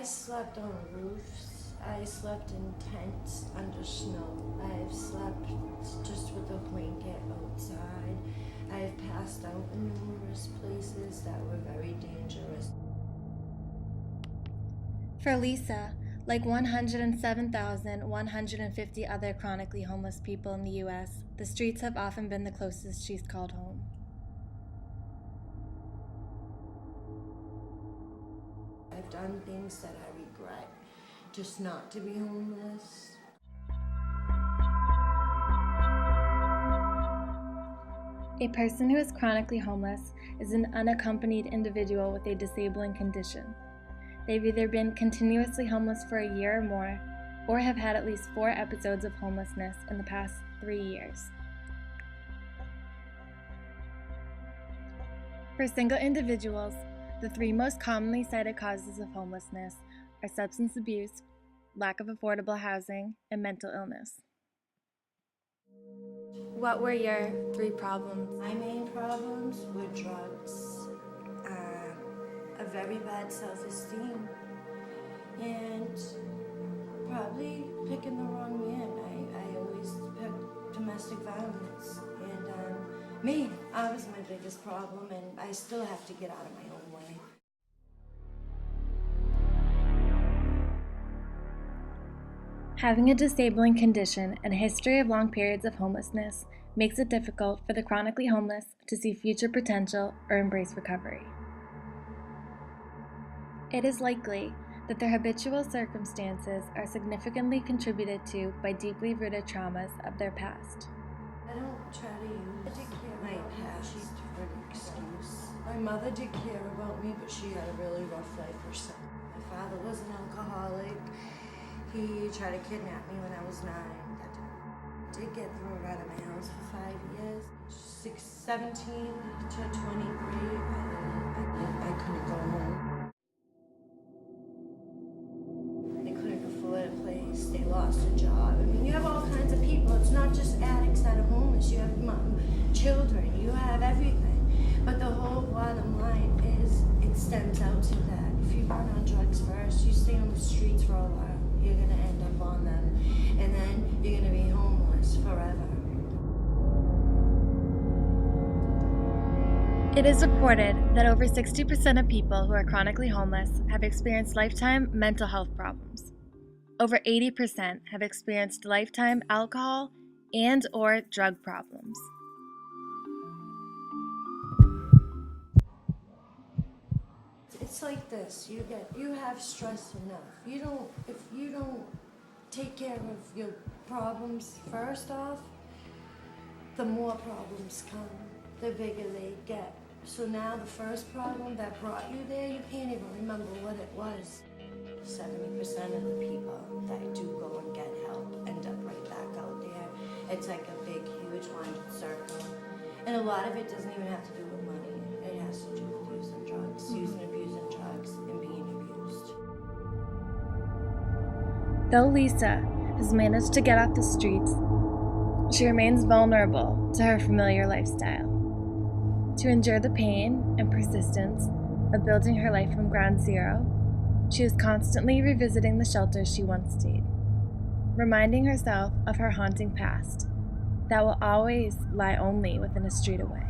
I slept on roofs. I slept in tents under snow. I've slept just with a blanket outside. I've passed out in numerous places that were very dangerous. For Lisa, like 107,150 other chronically homeless people in the U.S., the streets have often been the closest she's called home. I've done things that I regret, just not to be homeless. A person who is chronically homeless is an unaccompanied individual with a disabling condition. They've either been continuously homeless for a year or more, or have had at least 4 episodes of homelessness in the past 3 years. For single individuals, the 3 most commonly cited causes of homelessness are substance abuse, lack of affordable housing, and mental illness. What were your 3 problems? My main problems were drugs, a very bad self-esteem, and probably picking the wrong man. I always picked domestic violence, and I was my biggest problem, and I still have to get out of my own way. Having a disabling condition and a history of long periods of homelessness makes it difficult for the chronically homeless to see future potential or embrace recovery. It is likely that their habitual circumstances are significantly contributed to by deeply rooted traumas of their past. I don't try to use my past for an excuse. My mother did care about me, but she had a really rough life herself. My father was an alcoholic. He tried to kidnap me when I was 9. I did get thrown out of my house for 5 years. 17 to 23, I couldn't go home. They couldn't afford a place. They lost a job. I mean, you have all kinds of people. It's not just addicts that are homeless. You have children. You have everything. But the whole bottom line is it stems out to that. If you run on drugs first, you stay on the streets for a while. You're going to end up on them, and then you're going to be homeless forever. It is reported that over 60% of people who are chronically homeless have experienced lifetime mental health problems. Over 80% have experienced lifetime alcohol and/or drug problems. It's like this, you have stress enough. If you don't take care of your problems first off, the more problems come, the bigger they get. So now the first problem that brought you there, you can't even remember what it was. 70% of the people that do go and get help end up right back out there. It's like a big, huge winding circle. And a lot of it doesn't even have to do with money. It has to do with using drugs, using and abusing drugs, and being abused. Though Lisa has managed to get off the streets, she remains vulnerable to her familiar lifestyle. To endure the pain and persistence of building her life from ground zero, she is constantly revisiting the shelters she once stayed, reminding herself of her haunting past that will always lie only within a street away.